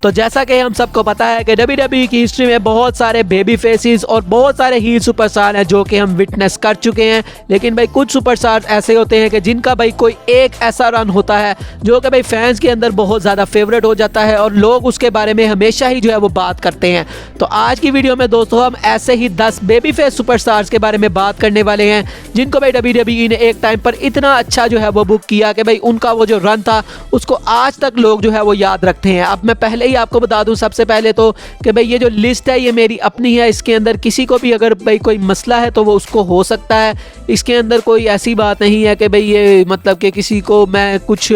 तो जैसा कि हम सबको पता है कि WWE की हिस्ट्री में बहुत सारे बेबी फेसेस और बहुत सारे हील सुपरस्टार हैं जो कि हम विटनेस कर चुके हैं। लेकिन भाई कुछ सुपरस्टार ऐसे होते हैं कि जिनका भाई कोई एक ऐसा रन होता है जो कि भाई फैंस के अंदर बहुत ज़्यादा फेवरेट हो जाता है और लोग उसके बारे में हमेशा ही जो है वो बात करते हैं। तो आज की वीडियो में दोस्तों हम ऐसे ही 10 बेबी फेस सुपरस्टार्स के बारे में बात करने वाले हैं जिनको भाई WWE ने एक टाइम पर इतना अच्छा जो है वो बुक किया कि भाई उनका वो जो रन था उसको आज तक लोग जो है वो याद रखते हैं। अब मैं पहले ही आपको बता दूं सबसे पहले तो कि भाई ये जो लिस्ट है ये मेरी अपनी है। इसके अंदर किसी को भी अगर भाई कोई मसला है तो वो उसको हो सकता है। इसके अंदर कोई ऐसी बात नहीं है कि भाई ये मतलब कि किसी को मैं कुछ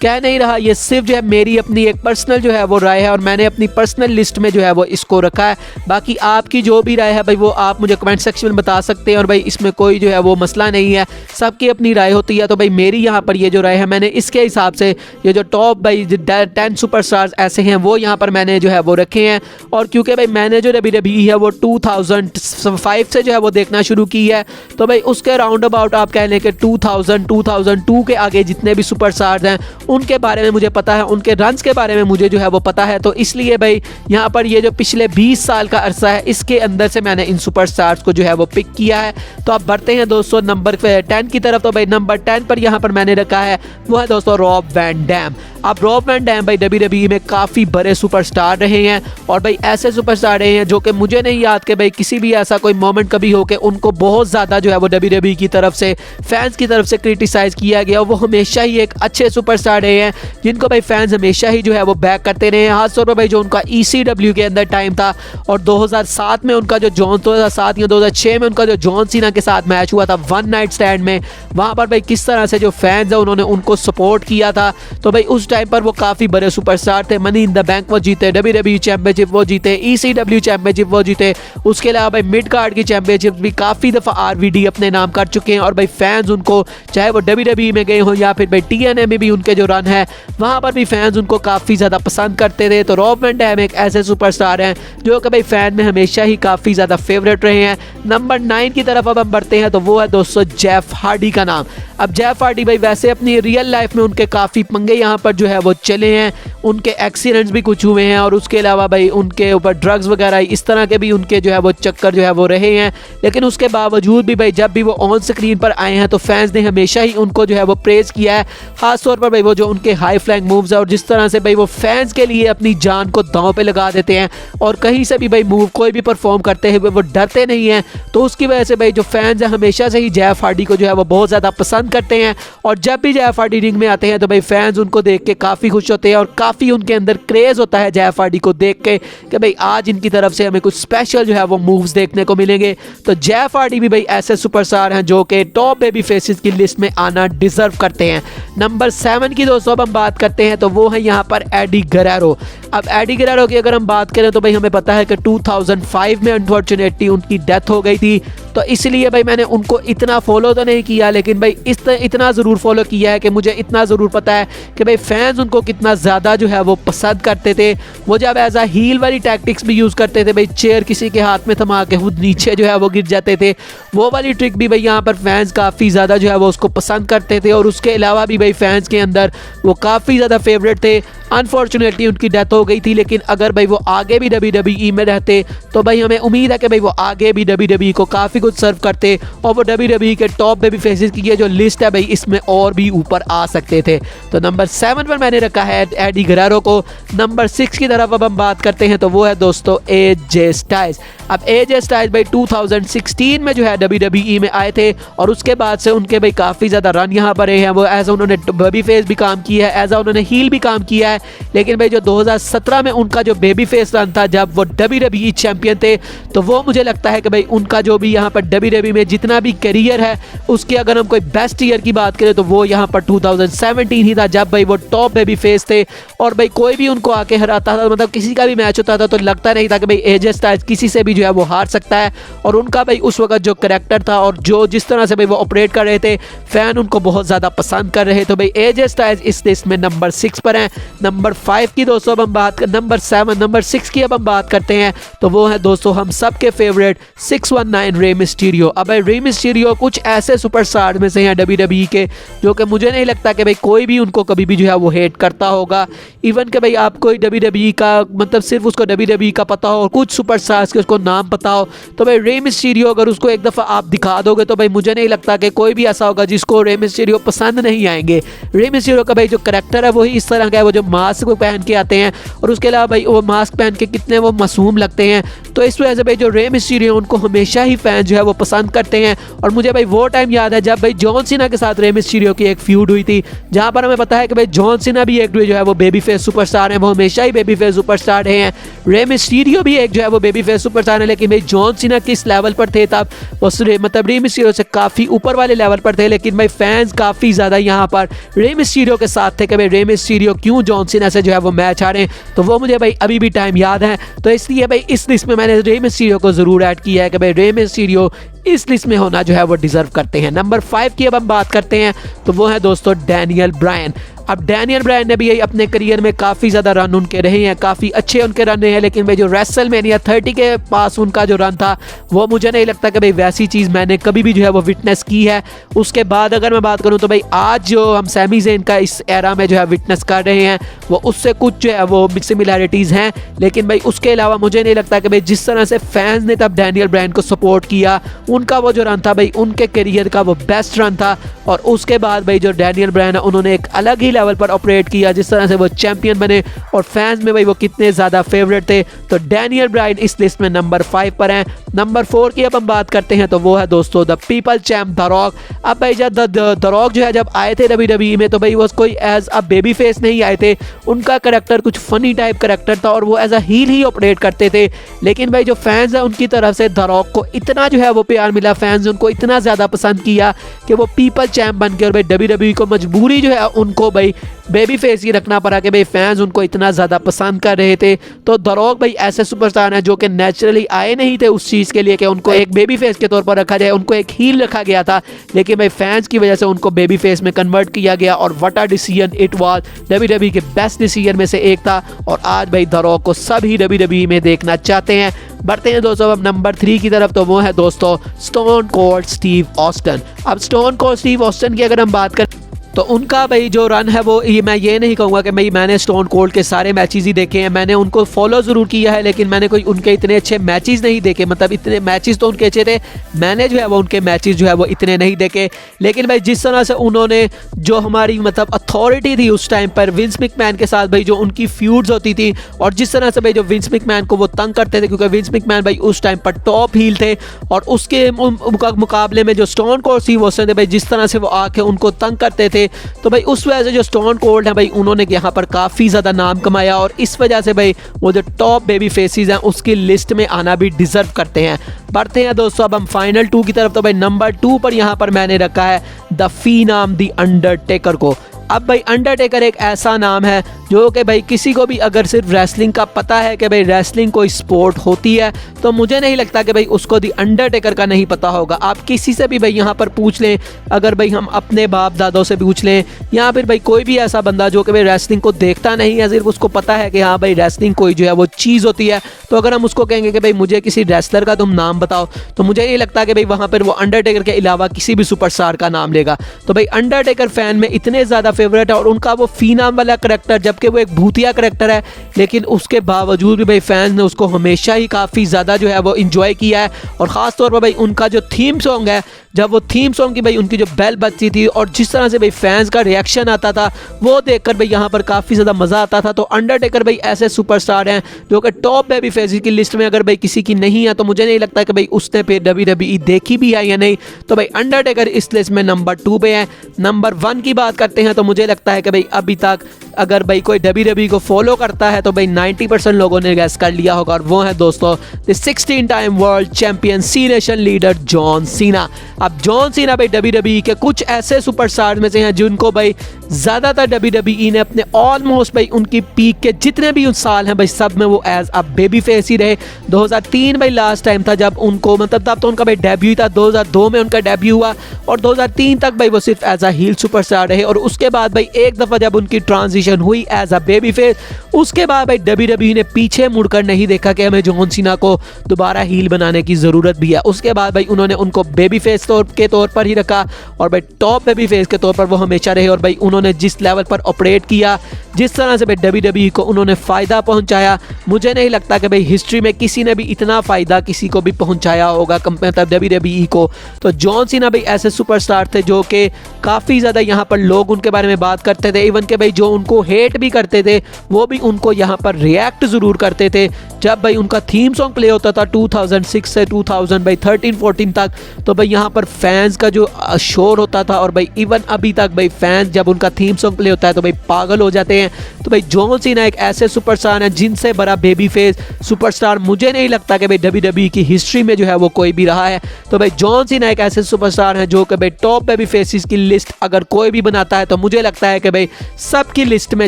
कह नहीं रहा। ये सिर्फ जो है मेरी अपनी एक पर्सनल जो है वो राय है और मैंने अपनी पर्सनल लिस्ट में जो है वो इसको रखा है। बाकी आपकी जो भी राय है भाई वो आप मुझे कमेंट सेक्शन में बता सकते हैं और भाई इसमें कोई जो है वो मसला नहीं है, सबकी अपनी राय होती है। तो भाई मेरी यहाँ पर ये जो राय है मैंने इसके हिसाब से ये जो टॉप भाई 10 सुपरस्टार्स ऐसे हैं वो यहाँ पर मैंने जो है वो रखे हैं। और क्योंकि भाई मैंने जो WWE है वो 2005 से जो है वो देखना शुरू की है तो भाई उसके राउंड अबाउट आप कह लें कि 2002 के आगे जितने भी सुपरस्टार्स हैं उनके बारे में मुझे पता है, उनके रन्स के बारे में मुझे जो है वो पता है। तो इसलिए भाई यहाँ पर ये जो पिछले 20 साल का अरसा है इसके अंदर से मैंने इन सुपरस्टार्स को जो है वो पिक किया है। तो आप बढ़ते हैं दोस्तों नंबर 10 की तरफ। तो भाई नंबर 10 पर यहाँ पर मैंने रखा है वो है दोस्तों रॉब वैन डैम। अब रॉब वैन डैम भाई WWE में काफ़ी बड़े सुपरस्टार रहे हैं और भाई ऐसे सुपरस्टार रहे हैं जो कि मुझे नहीं याद कि भाई किसी भी ऐसा कोई मोमेंट कभी हो कि उनको बहुत ज़्यादा जो है वो WWE की तरफ से फैंस की तरफ से क्रिटिसाइज़ किया गया। वो हमेशा ही एक अच्छे सुपरस्टार रहे हैं जिनको भाई फैंस हमेशा ही जो है वो बैक करते रहे हैं। खासतौर पर भाई जो उनका ECW के अंदर टाइम था और 2007 में उनका जो 2007 या 2006 में उनका जो जॉन सीना के साथ मैच हुआ था वन नाइट स्टैंड में, वहाँ पर भाई किस तरह से जो फैंस है उन्होंने उनको सपोर्ट किया था। तो भाई उस टाइम पर वो काफ़ी बड़े सुपरस्टार थे। मनी इन द बैंक वो जीते, WWE चैंपियनशिप वो जीते, ECW चैंपियनशिप वो जीते। उसके अलावा भाई मिड कार्ड की चैंपियनशिप भी काफ़ी दफ़ा RVD अपने नाम कर चुके हैं और भाई फैंस उनको चाहे वो WWE में गए हो या फिर भाई TNA में भी उनके जो रन है वहाँ पर भी फैंस उनको काफ़ी ज़्यादा पसंद करते थे। तो रॉब वैन डैम एक ऐसे सुपरस्टार हैं जो कि भाई फैन में हमेशा ही काफ़ी ज़्यादा फेवरेट रहे हैं। नंबर 9 की तरफ अब हम बढ़ते हैं तो वो है दोस्तों जेफ हार्डी का नाम। अब जेफ हार्डी भाई वैसे अपनी रियल लाइफ में उनके काफ़ी पंगे यहाँ पर जो है वो चले हैं, उनके एक्सीडेंट्स भी कुछ हुए हैं और उसके अलावा भाई उनके ऊपर ड्रग्स वगैरह इस तरह के भी उनके जो है वो चक्कर जो है वो रहे हैं। लेकिन उसके बावजूद भी भाई जब भी वो ऑन स्क्रीन पर आए हैं तो फैंस ने हमेशा ही उनको जो है वो प्रेज़ किया है। ख़ासतौर पर भाई वो जो उनके हाई फ्लैंग मूव्स है और जिस तरह से भाई वो फैंस के लिए अपनी जान को दांव पे लगा देते हैं और कहीं से भी भाई मूव कोई भी परफॉर्म करते हुए वो डरते नहीं हैं। तो उसकी वजह से भाई जो फैंस हैं हमेशा से ही जेफ हार्डी को जो है वो बहुत ज़्यादा पसंद करते हैं और जब भी जेफ हार्डी रिंग में आते हैं तो भाई फैंस उनको देख के काफ़ी खुश होते हैं और काफ़ी उनके अंदर क्रेज़ होता है जेफ हार्डी को देख के कि भाई आज इनकी तरफ से हमें कुछ स्पेशल जो है वो मूव्स देखने को मिलेंगे। तो जेफ हार्डी भी भाई ऐसे सुपरस्टार हैं जो कि टॉप बेबी फेसेस की लिस्ट में आना डिजर्व करते हैं। नंबर 7 की दोस्तों अब हम बात करते हैं तो वो है यहाँ पर एडी गुerrero। अब एडी गुerrero की अगर हम बात करें तो भाई हमें पता है कि 2005 में अनफॉर्चुनेटली उनकी डेथ हो गई थी। तो इसलिए भाई मैंने उनको इतना फॉलो तो नहीं किया लेकिन भाई इतना ज़रूर फॉलो किया है कि मुझे इतना ज़रूर पता है कि भाई फैंस उनको कितना ज़्यादा जो है वो पसंद करते थे। वो जब एज अ हील वाली टैक्टिक्स भी यूज़ करते थे, भाई चेयर किसी के हाथ में थमा के खुद नीचे जो है वो गिर जाते थे, वो वाली ट्रिक भी भाई यहाँ पर फैंस काफ़ी ज़्यादा जो है वो उसको पसंद करते थे। और उसके अलावा भी भाई फैंस के अंदर वो काफ़ी ज़्यादा फेवरेट थे। अनफॉर्चुनेटली उनकी डेथ हो गई थी लेकिन अगर भाई वो आगे भी WWE में रहते तो भाई हमें उम्मीद है कि भाई वो आगे भी WWE को काफ़ी कुछ सर्व करते और वो WWE के टॉप बेबी फेसेस की ये जो लिस्ट है भाई इसमें और भी ऊपर आ सकते थे। तो नंबर 7 पर मैंने रखा है एडी गुerrero को। नंबर 6 की तरफ अब हम बात करते हैं तो वो है दोस्तों AJ स्टाइल्स। अब AJ स्टाइल्स भाई 2016 में जो है WWE में आए थे और उसके बाद से उनके भाई काफ़ी ज़्यादा रन यहाँ पर रहे हैं। वो एज उन्होंने बेबी फेस भी काम किया है, एज उन्होंने हील भी काम किया है। लेकिन भाई जो 2017 में उनका जो बेबी फेस रन था जब वो WWE चैंपियन थे तो वो मुझे लगता है कि भाई उनका जो भी यहाँ पर WWE में जितना भी करियर है उसके अगर हम कोई बेस्ट ईयर की बात करें तो वो यहाँ पर 2017 ही था जब भाई वो टॉप बेबी फेस थे और भाई कोई भी उनको आके हराता था, मतलब किसी का भी मैच होता था तो लगता नहीं था कि भाई AJ स्टाइल्स किसी से भी जो है वो हार सकता है। और उनका भाई उस वक्त जो करैक्टर था और जो जिस तरह से भाई वो ऑपरेट कर रहे थे फैन उनको बहुत ज़्यादा पसंद कर रहे। तो भाई AJ स्टाइल्स इस लिस्ट में नंबर 6 पर हैं। नंबर 5 की दोस्तों अब हम बात कर नंबर 6 की अब हम बात करते हैं तो वो है दोस्तों हम सब के फेवरेट 619 रे मिस्टीरियो। अब भाई रे मिस्टीरियो कुछ ऐसे सुपरस्टार में से हैं WWE के जो कि मुझे नहीं लगता कि भाई कोई भी उनको कभी भी जो है वो हेट करता होगा। इवन कि भाई आपको कोई WWE का मतलब सिर्फ उसको WWE का पता हो और कुछ सुपरस्टार्स के उसको नाम पता हो, तो भाई रे मिस्टीरियो अगर उसको एक दफ़ा आप दिखा दोगे तो भाई मुझे नहीं लगता कि कोई भी ऐसा होगा जिसको रे मिस्टीरियो पसंद नहीं आएंगे। रे मिस्टीरियो का भाई जो करैक्टर है वही इस तरह का है, वो जो मास्क पहन के आते हैं और उसके अलावा भाई वो मास्क पहन के कितने वो मासूम लगते हैं। तो इस वजह से भाई जो रे मिस्टीरियो उनको हमेशा ही फैन जो है वो पसंद करते हैं। और मुझे भाई वो टाइम याद है जब भाई जॉन सीना के साथ रे मिस्टीरियो की एक फ्यूड हुई थी, जहां पर हमें पता है कि भाई जॉन सीना भी एक जो है वो बेबी फेस सुपरस्टार है, वो हमेशा ही बेबी फेस सुपरस्टार रहे हैं। रे मिस्टीरियो भी एक जो है वो बेबी फेस सुपरस्टार है, लेकिन भाई जॉन सीना किस लेवल पर थे तब वो मतलब रे मिस्टीरियो से काफ़ी ऊपर वाले लेवल पर थे। लेकिन भाई फैंस काफ़ी ज़्यादा यहाँ पर रे मिस्टीरियो के साथ थे कि भाई रे मिस्टीरियो क्यों जॉन सीना से जो है वो मैच आ रहे हैं। तो वो मुझे भाई अभी भी टाइम याद है, तो इसलिए भाई इस लिस्ट में मैंने रे मिस्टीरियो को ज़रूर ऐड किया है कि भाई रे मिस्टीरियो इस लिस्ट में होना जो है वो डिजर्व करते हैं। नंबर 5 की अब हम बात करते हैं तो वो है दोस्तों डैनियल ब्रायन। अब डैनियल ब्रायन ने भी यही अपने करियर में काफ़ी ज़्यादा रन उनके रहे हैं, काफ़ी अच्छे उनके रन रहे हैं, लेकिन भाई जो रेसलमेनिया 30 के पास उनका जो रन था वो मुझे नहीं लगता कि भाई वैसी चीज़ मैंने कभी भी जो है वो विटनेस की है। उसके बाद अगर मैं बात करूँ तो भाई आज जो हम सैमी ज़ेन का इस एरा में जो है विटनेस कर रहे हैं वो उससे कुछ जो है वो सिमिलैरिटीज़ हैं, लेकिन भाई उसके अलावा मुझे नहीं लगता कि भाई जिस तरह से फैंस ने तब डैनियल ब्रायन को सपोर्ट किया, उनका वो जो रन था भाई उनके करियर का वो बेस्ट रन था। और उसके बाद भाई जो डैनियल ब्रायन है उन्होंने एक अलग ही लेवल पर ऑपरेट किया, जिस तरह से वो चैंपियन बने और फैंस में भाई वो कितने ज़्यादा फेवरेट थे। तो डैनियल ब्रायन इस लिस्ट में नंबर 5 पर हैं। नंबर 4 की अब हम बात करते हैं तो वो है दोस्तों the people champ the rock. अब भाई जब द रॉक जो है जब आए थे WWE में तो भाई वो कोई एज अ बेबी फेस नहीं आए थे, उनका करेक्टर कुछ फनी टाइप करेक्टर था और वो एज अ हील ही ऑपरेट करते थे। लेकिन भाई जो फैंस है उनकी तरफ से द रॉक को इतना जो है वो प्यार मिला, फैंस उनको इतना ज़्यादा पसंद किया कि वो पीपल चैम्प बन के और भाई WWE को मजबूरी जो है उनको भाई बेबी फेस ही रखना पड़ा कि भाई फैंस उनको इतना ज़्यादा पसंद कर रहे थे। तो द रॉक भाई ऐसे सुपरस्टार हैं जो कि नेचुरली आए नहीं थे उस चीज़ के लिए कि उनको एक बेबी फेस के तौर पर रखा जाए, उनको एक हील रखा गया था, लेकिन भाई फैंस की वजह से उनको बेबी फेस में कन्वर्ट किया गया और what a decision it was, WWE के बेस्ट डिसीजन में से एक था। और आज भाई द रॉक को सभी WWE में देखना चाहते हैं। बढ़ते हैं दोस्तों अब नंबर 3 की तरफ, तो वो है दोस्तों स्टोन कोल्ड स्टीव ऑस्टन। अब स्टोन कोल्ड स्टीव ऑस्टन की अगर हम बात करें तो उनका भाई जो रन है वो मैं ये नहीं कहूँगा कि भाई मैंने स्टोन कोल्ड के सारे मैचेस ही देखे हैं, मैंने उनको फॉलो ज़रूर किया है, लेकिन मैंने कोई उनके इतने अच्छे मैचेस नहीं देखे। मतलब इतने मैचेस तो उनके अच्छे थे, मैंने जो है वो उनके मैचेस जो है वो इतने नहीं देखे। लेकिन भाई जिस तरह से उन्होंने जो हमारी मतलब अथॉरिटी थी उस टाइम पर विंस मैकमैन के साथ, भाई जो उनकी फ्यूड्स होती थी और जिस तरह से भाई जो विंस मैकमैन को वो तंग करते थे, क्योंकि विंस मैकमैन भाई उस टाइम पर टॉप हील थे और उसके मुकाबले में जो स्टोन कोल्ड स्टीव ऑस्टन थे भाई जिस तरह से वो आके उनको तंग करते थे, तो भाई उस वजह से जो स्टोन कोल्ड है भाई उन्होंने यहाँ पर काफ़ी ज़्यादा नाम कमाया और इस वजह से भाई वो जो टॉप बेबी फेसेस हैं उसकी लिस्ट में आना भी डिजर्व करते हैं। बढ़ते हैं दोस्तों अब हम फाइनल 2 की तरफ, तो भाई नंबर 2 पर यहाँ पर मैंने रखा है द फीनाम द अंडरटेकर को। अब भाई अंडरटेकर एक ऐसा नाम है जो कि भाई किसी को भी अगर सिर्फ रेसलिंग का पता है कि भाई रेसलिंग कोई स्पोर्ट होती है तो मुझे नहीं लगता कि भाई उसको दी अंडरटेकर का नहीं पता होगा। आप किसी से भी भाई यहाँ पर पूछ लें, अगर भाई हम अपने बाप दादों से पूछ लें या फिर भाई कोई भी ऐसा बंदा जो कि भाई रेसलिंग को देखता नहीं है, सिर्फ उसको पता है कि हाँ भाई रेसलिंग कोई जो है वो चीज़ होती है, तो अगर हम उसको कहेंगे कि भाई मुझे किसी रेसलर का तुम नाम बताओ, तो मुझे नहीं लगता कि भाई वहाँ पर वो अंडरटेकर के अलावा किसी भी सुपरस्टार का नाम लेगा। तो भाई अंडरटेकर फैन में इतने ज़्यादा फेवरेट है और उनका वो फीनाम वाला करैक्टर, जबकि वो एक भूतिया करैक्टर है, लेकिन उसके बावजूद भी भाई फैंस ने उसको हमेशा ही काफ़ी ज़्यादा जो है वो इंजॉय किया है। और ख़ास तौर पर भाई उनका जो थीम सॉन्ग है, जब वो थीम सॉन्ग की भाई उनकी जो बेल बजती थी और जिस तरह से भाई फैंस का रिएक्शन आता था वो देखकर भाई यहाँ पर काफ़ी ज़्यादा मज़ा आता था। तो अंडरटेकर भाई ऐसे सुपरस्टार हैं जो कि टॉप बेबी फेस की लिस्ट में अगर भाई किसी की नहीं है तो मुझे नहीं लगता कि भाई उसने फिर WWE देखी भी है या नहीं। तो भाई अंडरटेकर इस लिस्ट में नंबर 2 पे है। नंबर 1 की बात करते हैं तो मुझे लगता है कि भाई अभी तक अगर भाई कोई WWE को फॉलो करता है तो भाई 90% लोगों ने गैस कर लिया होगा, और वो है दोस्तों the 16 time world champion Cenation leader John Cena. अब जॉन सीना भाई WWE के कुछ ऐसे सुपरस्टार में से हैं जिनको भाई ज़्यादातर WWE ने अपने ऑलमोस्ट भाई उनकी पीक के जितने भी साल हैं भाई सब में वो एज अ बेबी फेस ही रहे। 2003 भाई लास्ट टाइम था जब उनको मतलब तब तो उनका भाई डेब्यू था, 2002 में उनका डेब्यू हुआ और 2003 तक भाई वो सिर्फ एज अ हील सुपरस्टार रहे। और उसके बाद भाई एक दफ़ा जब उनकी ट्रांजिशन हुई एज अ बेबी फेस, उसके बाद भाई WWE ने पीछे मुड़कर नहीं देखा कि हमें जॉन सीना को दोबारा हील बनाने की ज़रूरत भी है। उसके बाद भाई उन्होंने उनको बेबी फेस के तौर पर ही रखा और भाई टॉप बेबी फेस के तौर पर वो हमेशा रहे। और भाई उन्होंने जिस लेवल पर ऑपरेट किया, जिस तरह से भाई WWE को उन्होंने फ़ायदा पहुंचाया, मुझे नहीं लगता कि भाई हिस्ट्री में किसी ने भी इतना फ़ायदा किसी को भी पहुंचाया होगा मतलब WWE को। तो जॉन सीना भाई ऐसे सुपरस्टार थे जो कि काफ़ी ज़्यादा यहाँ पर लोग उनके बारे में बात करते थे, इवन के भाई जो उनको हेट भी करते थे वो भी उनको यहाँ पर रिएक्ट ज़रूर करते थे। जब भाई उनका थीम सॉन्ग प्ले होता था 2006 से 2013-14 तक, तो भाई यहाँ पर फैंस का जो शोर होता था, और भाई इवन अभी तक भाई फैंस जब उनका थीम सॉन्ग प्ले होता है तो भाई पागल हो जाते हैं। तो भाई जॉन सीना एक ऐसे सुपरस्टार हैं जिनसे बड़ा बेबी फेस सुपरस्टार मुझे नहीं लगता कि भाई WWE की हिस्ट्री में जो है वो कोई भी रहा है। तो भाई जॉन सीना एक ऐसे सुपरस्टार हैं जो कि भाई टॉप बेबी फेसेस की लिस्ट अगर कोई भी बनाता है तो मुझे लगता है कि भाई सबकी लिस्ट में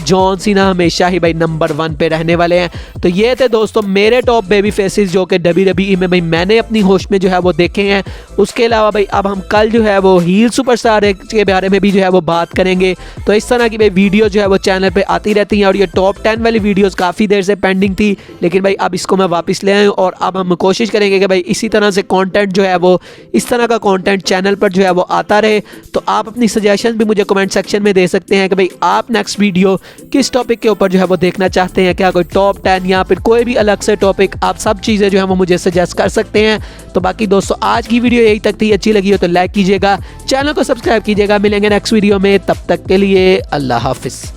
जॉन सीना हमेशा ही भाई नंबर 1 पे रहने वाले हैं। तो ये थे दोस्तों मेरे टॉप बेबी फेसेस जो कि WWE में भाई मैंने अपनी होश में जो है वो देखे हैं। उसके अलावा भाई अब हम कल जो है वो हील सुपरस्टार के बारे में भी जो है वो बात करेंगे। तो इस तरह की भाई वीडियो जो है वो चैनल पे आती रहती हैं, और ये टॉप 10 वाली वीडियोस काफ़ी देर से पेंडिंग थी, लेकिन भाई अब इसको मैं वापस ले आया हूँ, और अब हम कोशिश करेंगे कि भाई इसी तरह से कंटेंट जो है वो इस तरह का कंटेंट चैनल पर जो है वो आता रहे। तो आप अपनी सजेशन भी मुझे कमेंट सेक्शन में दे सकते हैं कि भाई आप नेक्स्ट वीडियो किस टॉपिक के ऊपर जो है वो देखना चाहते हैं, क्या कोई टॉप 10 या फिर कोई भी अलग से टॉपिक, आप सब चीज़ें जो है वो मुझे सजेस्ट कर सकते हैं। तो बाकी दोस्तों आज की वीडियो यही तक थी, अच्छी लगी हो तो लाइक कीजिएगा, चैनल को सब्सक्राइब कीजिएगा। मिलेंगे नेक्स्ट वीडियो में, तब तक के लिए अल्लाह हाफिज़।